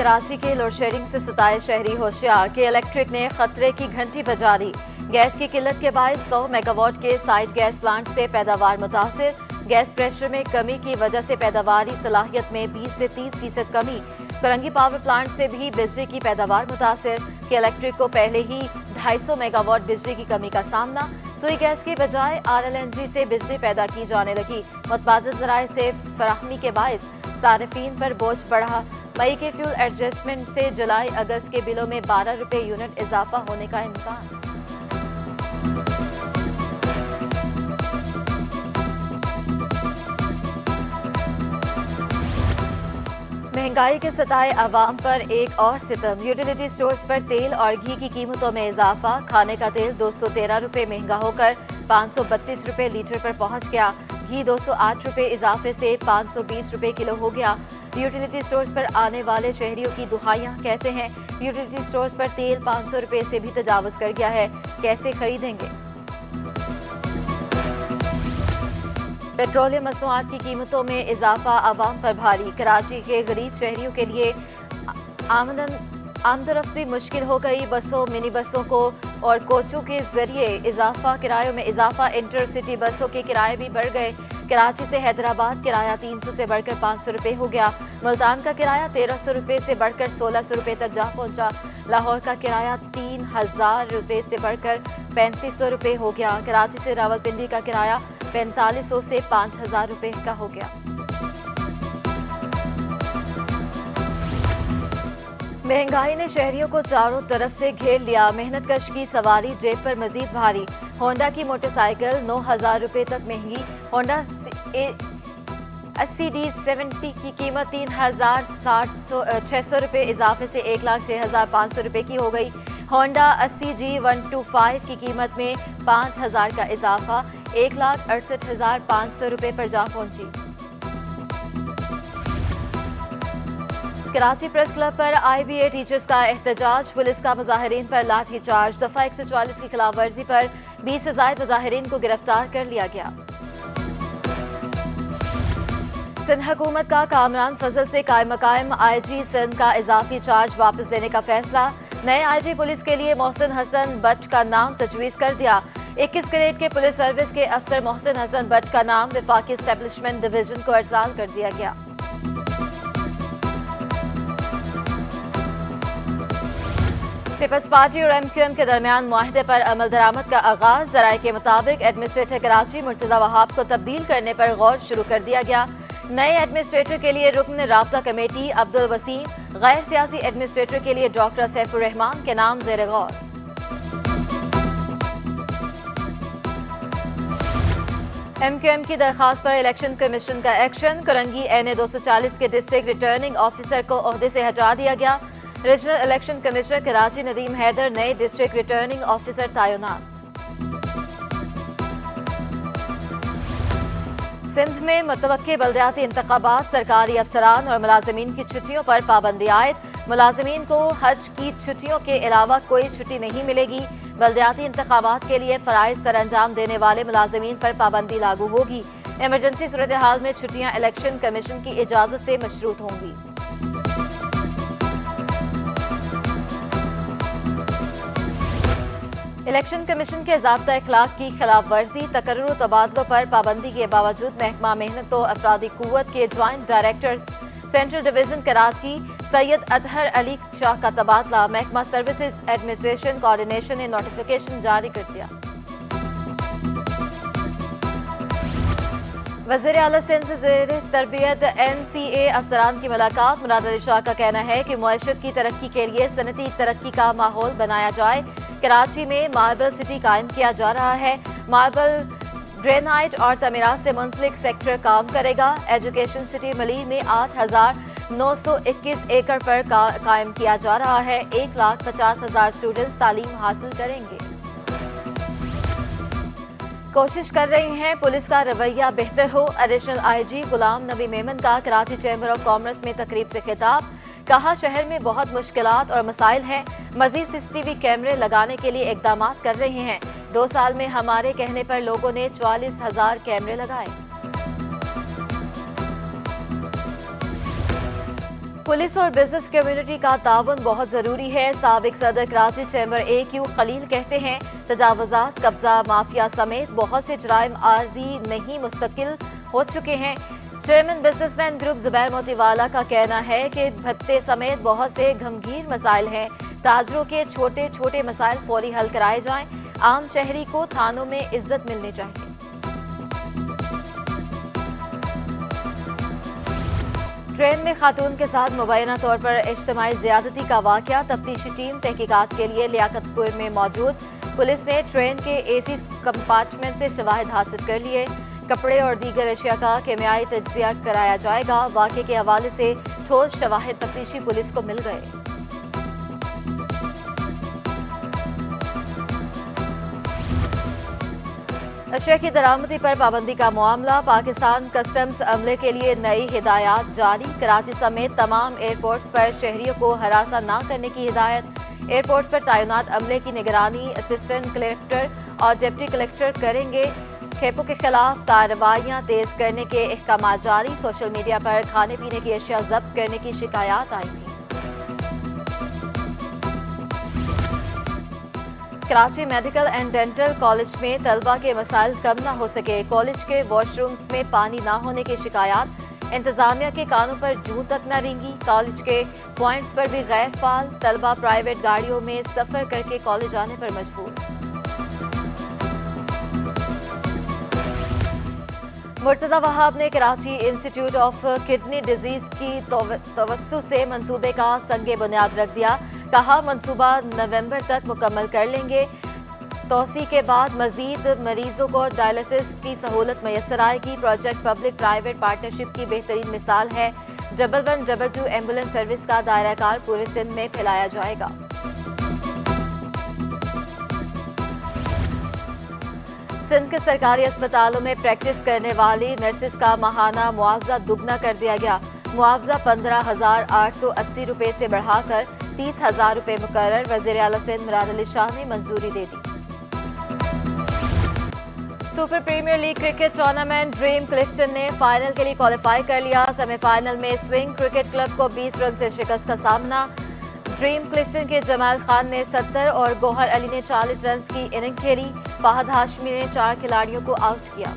कराची के load shedding से सताए शहरी होशियार के इलेक्ट्रिक ने खतरे की घंटी बजा दी। गैस की किल्लत के बायस 100 मेगावाट के साइड गैस प्लांट से पैदावार मुतासिर। गैस प्रेशर में कमी की वजह से पैदावारी सलाहियत में 20 से 30% कमी। करंगी पावर प्लांट से भी बिजली की पैदावार मुतासिर। के इलेक्ट्रिक को पहले ही 250 मेगावाट बिजली की कमी का सामना। सुई गैस के बजाय RLNG से बिजली पैदा की जाने लगी। मुतबादिल ज़राए से फराहमी के बायस सारिफीन पर बोझ बढ़ा। मई के फ्यूल एडजस्टमेंट से जुलाई अगस्त के बिलों में 12 रुपये यूनिट इजाफा होने का इम्कान। महंगाई के सताए अवाम पर एक और सितम। यूटिलिटी स्टोर्स पर तेल और घी की कीमतों में इजाफा। खाने का तेल 213 रुपये महंगा होकर 532 रुपये लीटर पर पहुंच गया। घी 208 रुपये इजाफे से 520 रुपये किलो हो गया। यूटिलिटी स्टोर्स पर आने वाले शहरियों की दुहाइयां कहते हैं यूटिलिटी स्टोर्स पर तेल 500 रुपये से भी तजावुज कर गया है, कैसे खरीदेंगे। पेट्रोलियम मसनूआत की कीमतों में इजाफा अवाम पर भारी। कराची के गरीब शहरियों के लिए आमदरफ्ती मुश्किल हो गई। बसों, मिनी बसों को और कोचों के जरिए इजाफा किरायों में इजाफा। इंटरसिटी बसों के किराए भी बढ़ गए। कराची से हैदराबाद किराया 300 से बढ़कर 500 रुपये हो गया। मुल्तान का किराया 1300 रुपये से बढ़कर 1600 रुपये तक जा पहुंचा। लाहौर का किराया 3000 रुपये से बढ़कर 3500 रुपये हो गया। कराची से रावलपिंडी का किराया 4500 से 5000 रुपये का हो गया। महंगाई ने शहरियों को चारों तरफ से घेर लिया। मेहनत कश की सवारी जेब पर मजीद भारी। होंडा की मोटरसाइकिल 9000 रुपये तक महंगी। होंडा CD70 की कीमत 3600 रुपये इजाफे से 1,06,500 रुपये की हो गई। होंडा 80G125 की कीमत में 5000 का इजाफा 1,68,500 रुपये पर जा पहुंची। कराची प्रेस क्लब पर IBA टीचर्स का एहतजाज। पुलिस का मुजाहिरीन पर लाठी चार्ज। दफा 144 की खिलाफ वर्जी पर 20 से ज्यादा मुजाहिरीन को गिरफ्तार कर लिया गया। सिंध हुकूमत का कामरान फजल से कायम मकायम IG सिंध का इजाफी चार्ज वापस लेने का फैसला। नए IG पुलिस के लिए मोहसिन हसन बट का नाम तजवीज़ कर दिया। 21 ग्रेड के पुलिस सर्विस के अफसर मोहसिन हसन बट का नाम विफाकी एस्टेब्लिशमेंट डिवीजन को अर्साल कर दिया गया। पीपल्स पार्टी और MQM के दरमियान मुआहदे पर अमल दरामद का आगाज। जराये के मुताबिक एडमिनिस्ट्रेटर कराची मुर्तज़ा वहाब को तब्दील करने पर गौर शुरू कर दिया गया। नए एडमिनिस्ट्रेटर के लिए रुकन राब्ता कमेटी अब्दुल वसीम, गैर सियासी एडमिनिस्ट्रेटर के लिए डॉक्टर सैफुर रहमान के नाम ज़ेर गौर। MQM की दरखास्त पर इलेक्शन कमीशन का एक्शन। करंगी NA 240 के डिस्ट्रिक्ट रिटर्निंग ऑफिसर को ओहदे से हटा दिया गया। Regional election commissioner Karachi Nadeem Haider नए डिस्ट्रिक्ट रिटर्निंग ऑफिसर तैनात। सिंध में मुतवक्के बल्दियाती इंतखाबात। सरकारी अफसरान और मुलाजमीन की छुट्टियों पर पाबंदी आयद। मुलाजमीन को हज की छुट्टियों के अलावा कोई छुट्टी नहीं मिलेगी। बल्दियाती इंतखाबात के लिए फराइज सर अंजाम देने वाले मुलाजमीन पर पाबंदी लागू होगी। इमरजेंसी सूरत हाल में छुट्टियां इलेक्शन कमीशन की इजाजत से मशरूत होंगी। इलेक्शन कमीशन के ज़ाब्ता अखलाक की खिलाफ वर्जी। तकर्रुर तबादलों पर पाबंदी के बावजूद महकमा मेहनत व अफरादी कुव्वत के joint director central division Karachi Syed Athar Ali Shah का तबादला। महकमा सर्विसेज एडमिनिस्ट्रेशन कोऑर्डिनेशन ने नोटिफिकेशन जारी कर दिया। वज़ीर आला सिंध से ज़ेर तरबियत NCA अफसरान की मुलाकात। मुराद अली शाह का कहना है कि मुआशरत की तरक्की के लिए सनती तरक्की का माहौल बनाया जाए। कराची में मार्बल सिटी कायम किया जा रहा है। मार्बल, ग्रेनाइट और तमीरात से मुंसलिक सेक्टर काम करेगा। एजुकेशन सिटी मलीर में 8,921 एकड़ पर कायम किया जा रहा है। 1,50,000 स्टूडेंट्स तालीम हासिल करेंगे। कोशिश कर रही हैं पुलिस का रवैया बेहतर हो। एडिशनल IG गुलाम नबी मेमन का कराची चैम्बर ऑफ कॉमर्स में तकरीब से खिताब। कहा शहर में बहुत मुश्किलात और मसाइल हैं। मजीद CCTV कैमरे लगाने के लिए इकदाम कर रहे हैं। 2 साल में हमारे कहने पर लोगों ने 44,000 कैमरे लगाए। पुलिस और बिजनेस कम्युनिटी का ताउन बहुत जरूरी है। साबिक सदर कराची चैम्बर AQ खलील कहते हैं, तजावुजात, कब्जा माफिया समेत बहुत से जराइम आर्जी नहीं मुस्तकिल हो चुके हैं। Chairman businessman group Zubair Motiwala का कहना है कि भत्ते समेत बहुत से गंभीर मसाइल हैं। ताजरों के छोटे छोटे मसाइल फौरी हल कराए जाएं। आम शहरी को थानों में इज्जत मिलनी चाहिए। ट्रेन में खातून के साथ मुबैना तौर पर इज्तिमाई ज़्यादती का वाक़या। तफ्तीशी टीम तहकीकात के लिए लियाकतपुर में मौजूद। पुलिस ने ट्रेन के AC कंपार्टमेंट से शवाहिद हासिल कर लिए। कपड़े और दीगर अशिया का केमियाई तज्जिया कराया जाएगा। वाक़े के हवाले से ठोस शवाहिद तफ्तीशी पुलिस को मिल गए। अशिया की दरामदी पर पाबंदी का मामला। पाकिस्तान कस्टम्स अमले के लिए नई हिदायत जारी। कराची समेत तमाम एयरपोर्ट्स पर शहरियों को हरासा न करने की हिदायत। एयरपोर्ट्स पर तैनात अमले की निगरानी असिस्टेंट कलेक्टर और डिप्टी कलेक्टर करेंगे। खेपों के खिलाफ कार्रवाइयां तेज करने के अहकाम जारी। सोशल मीडिया पर खाने पीने की अशिया जब्त करने की शिकायत आई थी। Karachi medical and dental college में तलबा के मसाइल कम न हो सके। कॉलेज के वॉशरूम्स में पानी न होने की शिकायत। इंतजामिया के कानों पर जूं तक न रेंगी। कॉलेज के पॉइंट्स पर भी गैर फाल। तलबा प्राइवेट गाड़ियों में सफर करके कॉलेज आने पर मजबूर। मुर्तजा वहाब ने Karachi institute of kidney disease की तवस्सु से मंसूबे का संगे बुनियाद रख दिया। कहा, मंसूबा नवंबर तक मुकम्मल कर लेंगे। तोसी के बाद मजीद मरीजों को डायलिसिस की सहूलत मैसर आएगी। प्रोजेक्ट पब्लिक प्राइवेट पार्टनरशिप की बेहतरीन मिसाल है। 111, 22 एम्बुलेंस सर्विस का दायरा कार पूरे सिंध में फैलाया जाएगा। सिंध के सरकारी अस्पतालों में प्रैक्टिस करने वाली नर्सिस का माहाना मुआवजा दुगना कर दिया गया। मुआवजा 15,880 रुपये से बढ़ाकर 30,000 रुपये मुकर्रर। वज़ीर आला सिंध मुराद अली शाह ने मंजूरी दे दी। Super premier league cricket tournament dream Clifton ने फाइनल के लिए क्वालिफाई कर लिया। सेमीफाइनल में स्विंग क्रिकेट क्लब को 20 रन से शिकस्त का सामना। ड्रीम क्लिफ्टन के जमाल खान ने 70 और गौहर अली ने 40 रन की इनिंग खेली। फहद हाशमी ने 4 खिलाड़ियों को आउट किया।